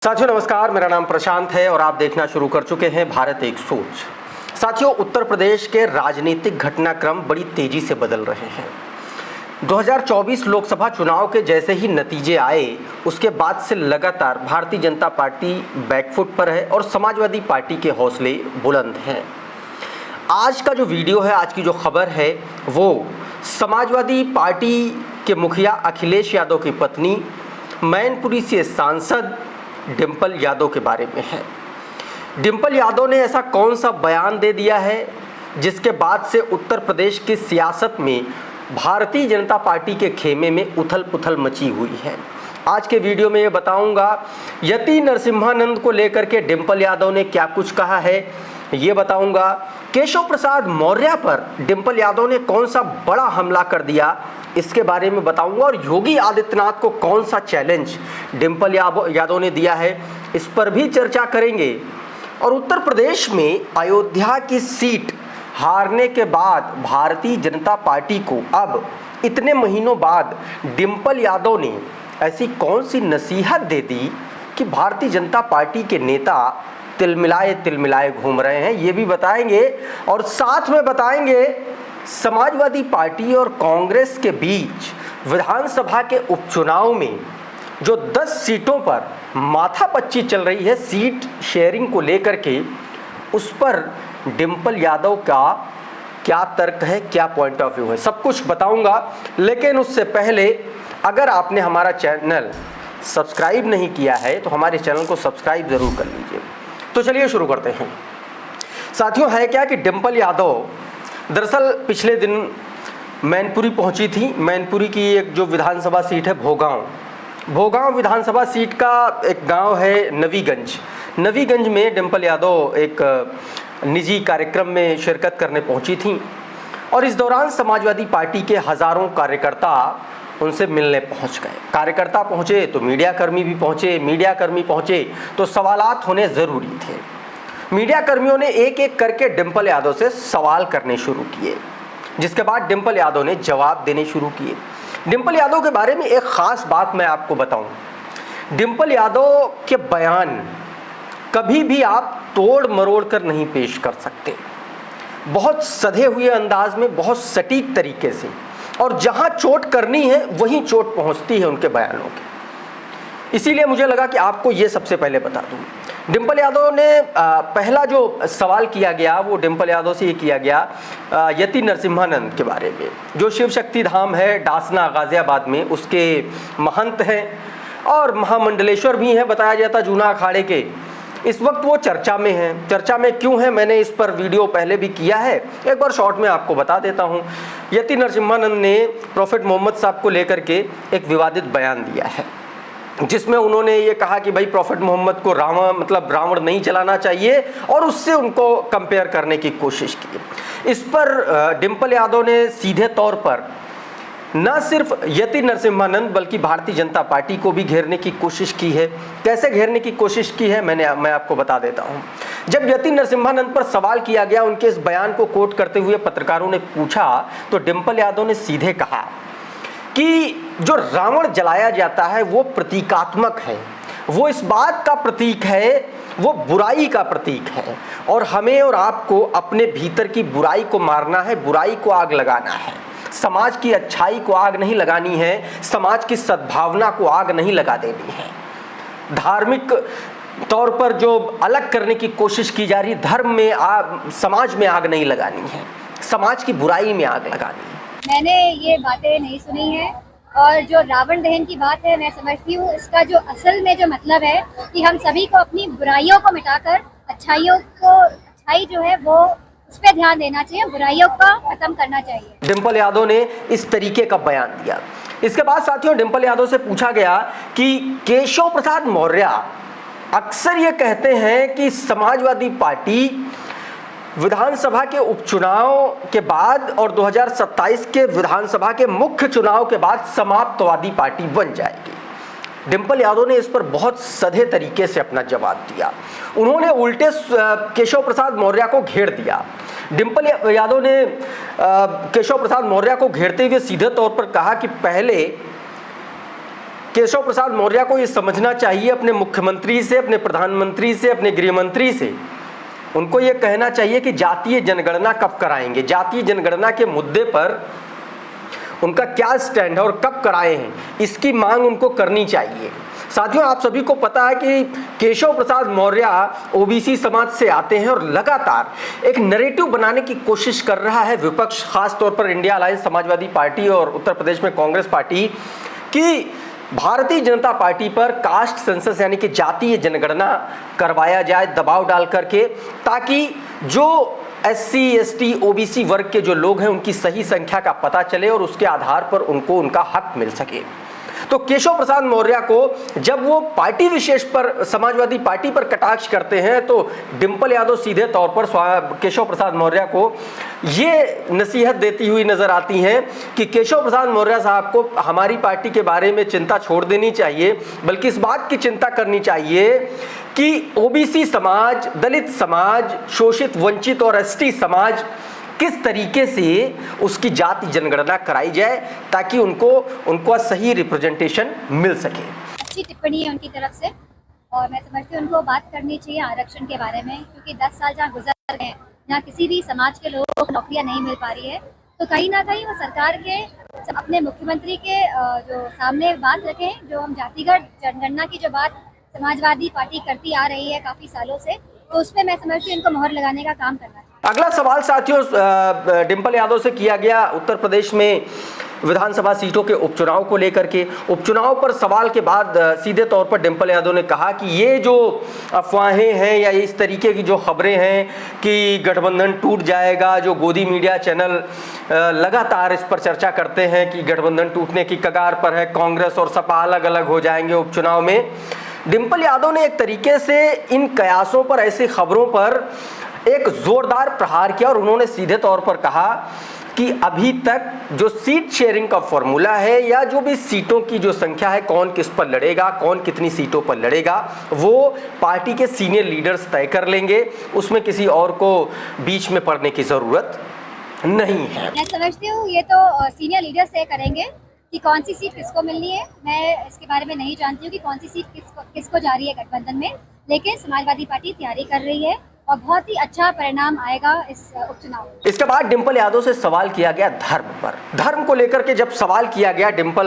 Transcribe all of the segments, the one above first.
साथियों नमस्कार, मेरा नाम प्रशांत है और आप देखना शुरू कर चुके हैं भारत एक सोच। साथियों, उत्तर प्रदेश के राजनीतिक घटनाक्रम बड़ी तेजी से बदल रहे हैं। 2024 लोकसभा चुनाव के जैसे ही नतीजे आए, उसके बाद से लगातार भारतीय जनता पार्टी बैकफुट पर है और समाजवादी पार्टी के हौसले बुलंद हैं। आज का जो वीडियो है, आज की जो खबर है, वो समाजवादी पार्टी के मुखिया अखिलेश यादव की पत्नी मैनपुरी से सांसद डिंपल यादव के बारे में है। डिंपल यादव ने ऐसा कौन सा बयान दे दिया है जिसके बाद से उत्तर प्रदेश की सियासत में भारतीय जनता पार्टी के खेमे में उथल पुथल मची हुई है। आज के वीडियो में ये बताऊंगा यति नरसिम्हानंद को लेकर के डिंपल यादव ने क्या कुछ कहा है, ये बताऊंगा। केशव प्रसाद मौर्य पर डिंपल यादव ने कौन सा बड़ा हमला कर दिया, इसके बारे में बताऊंगा। और योगी आदित्यनाथ को कौन सा चैलेंज डिंपल यादव ने दिया है, इस पर भी चर्चा करेंगे। और उत्तर प्रदेश में अयोध्या की सीट हारने के बाद भारतीय जनता पार्टी को अब इतने महीनों बाद डिंपल यादव ने ऐसी कौन सी नसीहत दे दी कि भारतीय जनता पार्टी के नेता तिलमिलाए घूम रहे हैं, ये भी बताएंगे। और साथ में बताएंगे समाजवादी पार्टी और कांग्रेस के बीच विधानसभा के उपचुनाव में जो 10 सीटों पर माथापच्ची चल रही है सीट शेयरिंग को लेकर के, उस पर डिंपल यादव का क्या तर्क है, क्या पॉइंट ऑफ व्यू है, सब कुछ बताऊंगा। लेकिन उससे पहले अगर आपने हमारा चैनल सब्सक्राइब नहीं किया है तो हमारे चैनल को सब्सक्राइब जरूर कर लीजिए। तो चलिए शुरू करते हैं। साथियों, है क्या कि डिंपल यादव दरअसल पिछले दिन मैनपुरी पहुंची थी। मैनपुरी की एक जो विधानसभा सीट है भोगांव विधानसभा सीट का एक गांव है नवीगंज। नवीगंज में डिंपल यादव एक निजी कार्यक्रम में शिरकत करने पहुंची थी और इस दौरान समाजवादी पार्टी के हजारों कार्यकर्ता उनसे मिलने पहुंच गए। कार्यकर्ता पहुंचे तो मीडियाकर्मी भी पहुंचे, मीडियाकर्मी पहुंचे तो सवालात होने ज़रूरी थे। मीडिया कर्मियों ने एक एक करके डिंपल यादव से सवाल करने शुरू किए, जिसके बाद डिंपल यादव ने जवाब देने शुरू किए। डिंपल यादव के बारे में एक ख़ास बात मैं आपको बताऊं, डिंपल यादव के बयान कभी भी आप तोड़ मरोड़ कर नहीं पेश कर सकते। बहुत सधे हुए अंदाज में, बहुत सटीक तरीके से, और जहां चोट करनी है वहीं चोट पहुंचती है उनके बयानों की। इसीलिए मुझे लगा कि आपको ये सबसे पहले बता दूं। डिंपल यादव ने पहला जो सवाल किया गया वो डिंपल यादव से ये किया गया यति नरसिम्हानंद के बारे में, जो शिव शक्ति धाम है डासना गाजियाबाद में, उसके महंत हैं और महामंडलेश्वर भी हैं, बताया जाता जूना अखाड़े के। इस वक्त वो चर्चा में हैं। चर्चा में क्यों है, मैंने इस पर वीडियो पहले भी किया है, एक बार शॉर्ट में आपको बता देता हूँ। यति नरसिम्हानंद ने प्रॉफेट मोहम्मद साहब को लेकर के एक विवादित बयान दिया है, जिसमें उन्होंने ये कहा कि भाई प्रॉफेट मोहम्मद को रावण नहीं चलाना चाहिए और उससे उनको कंपेयर करने की कोशिश की। इस पर डिंपल यादव ने सीधे तौर पर न सिर्फ यति नरसिम्हानंद बल्कि भारतीय जनता पार्टी को भी घेरने की कोशिश की है। कैसे घेरने की कोशिश की है मैं आपको बता देता हूं। जब यति नरसिम्हानंद पर सवाल किया गया, उनके इस बयान को कोट करते हुए पत्रकारों ने पूछा, तो डिंपल यादव ने सीधे कहा कि जो रावण जलाया जाता है वो प्रतीकात्मक है, वो इस बात का प्रतीक है, वो बुराई का प्रतीक है और हमें और आपको अपने भीतर की बुराई को मारना है, बुराई को आग लगाना है। समाज की अच्छाई को आग नहीं लगानी है, समाज की सद्भावना को आग नहीं लगा देनी है। धार्मिक तौर पर जो अलग करने की कोशिश की जा रही, धर्म में समाज में आग नहीं लगानी है, समाज की बुराई में आग लगानी है। मैंने ये बातें नहीं सुनी है और जो रावण दहन की बात है, मैं समझती हूँ इसका जो असल में जो मतलब है कि हम सभी को अपनी बुराइयों को मिटाकर अच्छाई जो है वो उस पर ध्यान देना चाहिए, बुराइयों का खत्म करना चाहिए। डिंपल यादव ने इस तरीके का बयान दिया। इसके बाद साथियों, डिंपल यादव से पूछा गया कि केशव प्रसाद मौर्य अक्सर ये कहते हैं कि समाजवादी पार्टी विधानसभा के उपचुनाव के बाद और 2027 के विधानसभा के मुख्य चुनाव के बाद समाप्तवादी पार्टी बन जाएगी। डिंपल यादव ने इस पर बहुत सधे तरीके से अपना जवाब दिया। उन्होंने उल्टे केशव प्रसाद मौर्य को घेर दिया। डिंपल यादव ने केशव प्रसाद मौर्य को घेरते हुए सीधे तौर पर कहा कि पहले केशव प्रसाद मौर्य को ये समझना चाहिए, अपने मुख्यमंत्री से, अपने प्रधानमंत्री से, अपने गृहमंत्री से उनको ये कहना चाहिए कि जातीय जनगणना कब कराएंगे, जातीय जनगणना के मुद्दे पर उनका क्या स्टैंड है और कब कराए हैं, इसकी मांग उनको करनी चाहिए। साथियों, आप सभी को पता है कि केशव प्रसाद मौर्य ओबीसी समाज से आते हैं और लगातार एक नैरेटिव बनाने की कोशिश कर रहा है विपक्ष, खास तौर पर इंडिया अलायंस समाजवादी पार्टी और उत्तर प्रदेश में कांग्रेस पार्टी, कि भारतीय जनता पार्टी पर कास्ट सेंसस यानी कि जातीय जनगणना करवाया जाए दबाव डाल करके, ताकि जो SC, ST, OBC वर्ग के जो लोग हैं उनकी सही संख्या का पता चले और उसके आधार पर उनको उनका हक मिल सके। तो केशव प्रसाद मौर्य को जब वो पार्टी विशेष पर, समाजवादी पार्टी पर कटाक्ष करते हैं, तो डिंपल यादव सीधे तौर पर केशव प्रसाद मौर्य को ये नसीहत देती हुई नजर आती हैं कि केशव प्रसाद मौर्य साहब को हमारी पार्टी के बारे में चिंता छोड़ देनी चाहिए, बल्कि इस बात की चिंता करनी चाहिए कि OBC समाज, दलित समाज, शोषित, वंचित और ST समाज किस तरीके से उसकी जाति जनगणना कराई जाए ताकि उनको सही रिप्रेजेंटेशन मिल सके। अच्छी टिप्पणी है उनकी तरफ से और मैं समझती हूँ उनको बात करनी चाहिए आरक्षण के बारे में, क्योंकि 10 साल जहाँ गुजर गए, जहाँ किसी भी समाज के लोगों को नौकरियाँ नहीं मिल पा रही है, तो कहीं ना कहीं वो सरकार के, अपने मुख्यमंत्री के जो सामने बात रखें, जो हम जातिगत जनगणना की जो बात समाजवादी पार्टी करती आ रही है काफ़ी सालों से, तो उसमें मैं समझती हूँ इनको मोहर लगाने का काम करना चाहिए। अगला सवाल साथियों डिंपल यादव से किया गया उत्तर प्रदेश में विधानसभा सीटों के उपचुनाव को लेकर के। उपचुनाव पर सवाल के बाद सीधे तौर पर डिंपल यादव ने कहा कि ये जो अफवाहें हैं या इस तरीके की जो खबरें हैं कि गठबंधन टूट जाएगा, जो गोदी मीडिया चैनल लगातार इस पर चर्चा करते हैं कि गठबंधन टूटने की कगार पर है, कांग्रेस और सपा अलग अलग हो जाएंगे उपचुनाव में। डिंपल यादव ने एक तरीके से इन कयासों पर, ऐसी खबरों पर एक जोरदार प्रहार किया और उन्होंने सीधे तौर पर कहा कि अभी तक जो सीट शेयरिंग का फॉर्मूला है या जो भी सीटों की जो संख्या है, कौन किस पर लड़ेगा, कौन कितनी सीटों पर लड़ेगा, वो पार्टी के सीनियर लीडर्स तय कर लेंगे, उसमें किसी और को बीच में पड़ने की जरूरत नहीं है। मैं समझती हूँ ये तो सीनियर लीडर्स तय करेंगे कि कौन सी सीट किसको मिलनी है। मैं इसके बारे में नहीं जानती हूँ कि कौन सी सीट किसको जा रही है गठबंधन में, लेकिन समाजवादी पार्टी तैयारी कर रही है और बहुत ही अच्छा परिणाम आएगा इस उपचुनाव में। इसके बाद डिंपल यादव से सवाल किया गया धर्म पर। धर्म को लेकर के जब सवाल किया गया डिंपल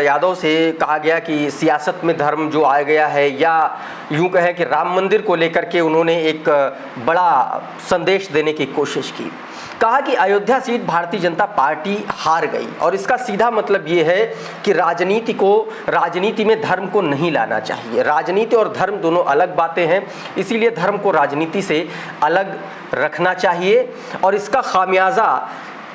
यादव से, कहा गया कि सियासत में धर्म जो आ गया है, या यूं कहें कि राम मंदिर को लेकर के उन्होंने एक बड़ा संदेश देने की कोशिश की। कहा कि अयोध्या सीट भारतीय जनता पार्टी हार गई और इसका सीधा मतलब ये है कि राजनीति में धर्म को नहीं लाना चाहिए। राजनीति और धर्म दोनों अलग बातें हैं, इसीलिए धर्म को राजनीति से अलग रखना चाहिए और इसका खामियाजा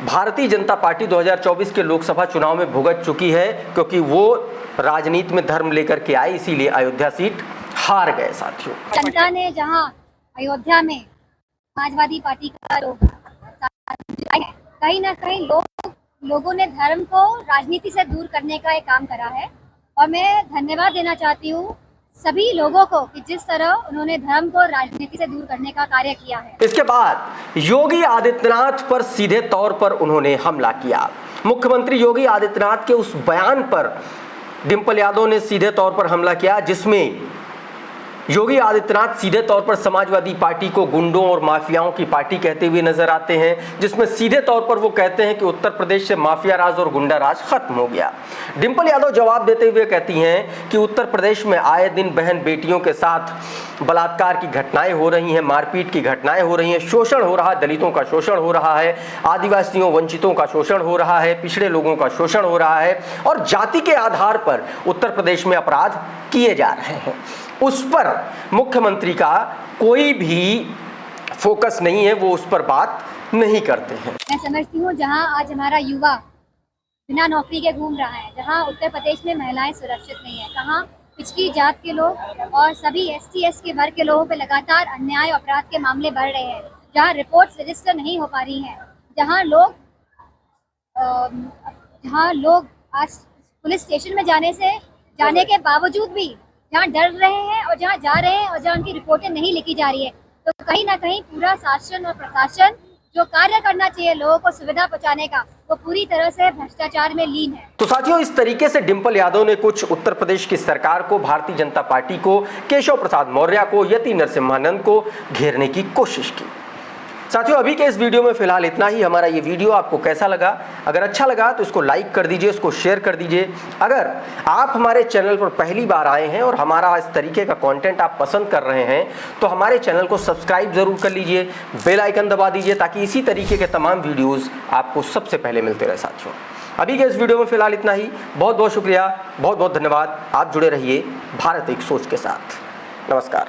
भारतीय जनता पार्टी 2024 के लोकसभा चुनाव में भुगत चुकी है, क्योंकि वो राजनीति में धर्म लेकर के आई, इसीलिए अयोध्या सीट हार गए। साथियों, जनता ने जहां अयोध्या में समाजवादी पार्टी का कहीं ना कहीं लोगों ने धर्म को राजनीति से दूर करने का एक काम करा है और मैं धन्यवाद देना चाहती हूँ सभी लोगों को कि जिस तरह उन्होंने धर्म को राजनीति से दूर करने का कार्य किया है। इसके बाद योगी आदित्यनाथ पर सीधे तौर पर उन्होंने हमला किया। मुख्यमंत्री योगी आदित्यनाथ के उस बयान पर डिंपल यादव ने सीधे तौर पर हमला किया, जिसमें योगी आदित्यनाथ सीधे तौर पर समाजवादी पार्टी को गुंडों और माफियाओं की पार्टी कहते हुए नजर आते हैं, जिसमें सीधे तौर पर वो कहते हैं कि उत्तर प्रदेश से माफिया राज और गुंडा राज खत्म हो गया। डिंपल यादव जवाब देते हुए कहती हैं कि उत्तर प्रदेश में आए दिन बहन बेटियों के साथ बलात्कार की घटनाएं हो रही हैं, मारपीट की घटनाएं हो रही हैं, शोषण हो रहा है, दलितों का शोषण हो रहा है, आदिवासियों वंचितों का शोषण हो रहा है, पिछड़े लोगों का शोषण हो रहा है और जाति के आधार पर उत्तर प्रदेश में अपराध किए जा रहे हैं। उस पर मुख्यमंत्री का कोई भी फोकस नहीं है, वो उस पर बात नहीं करते हैं। मैं समझती हूँ जहाँ आज हमारा युवा बिना नौकरी के घूम रहा है, जहाँ उत्तर प्रदेश में महिलाएं सुरक्षित नहीं है, कहाँ पिछड़ी जात के लोग और सभी ST के वर्ग के लोगों पे लगातार अन्याय और अपराध के मामले बढ़ रहे हैं, जहाँ रिपोर्ट्स रजिस्टर नहीं हो पा रही हैं, जहाँ लोग आज पुलिस स्टेशन में जाने के बावजूद भी जहाँ डर रहे हैं और जहाँ जा रहे हैं और जहाँ उनकी रिपोर्टें नहीं लिखी जा रही है, तो कहीं ना कहीं पूरा शासन और प्रशासन जो कार्य करना चाहिए लोगों को सुविधा पहुंचाने का, वो पूरी तरह से भ्रष्टाचार में लीन है। तो साथियों, इस तरीके से डिंपल यादव ने कुछ उत्तर प्रदेश की सरकार को, भारतीय जनता पार्टी को, केशव प्रसाद मौर्य को, यति नरसिम्हानंद को घेरने की कोशिश की। साथियों, अभी के इस वीडियो में फिलहाल इतना ही। हमारा ये वीडियो आपको कैसा लगा? अगर अच्छा लगा तो इसको लाइक कर दीजिए, इसको शेयर कर दीजिए। अगर आप हमारे चैनल पर पहली बार आए हैं और हमारा इस तरीके का कंटेंट आप पसंद कर रहे हैं तो हमारे चैनल को सब्सक्राइब जरूर कर लीजिए, बेल आइकन दबा दीजिए ताकि इसी तरीके के तमाम वीडियोज़ आपको सबसे पहले मिलते रहे। साथियों, अभी के इस वीडियो में फिलहाल इतना ही। बहुत बहुत शुक्रिया, बहुत बहुत धन्यवाद। आप जुड़े रहिए भारत एक सोच के साथ। नमस्कार।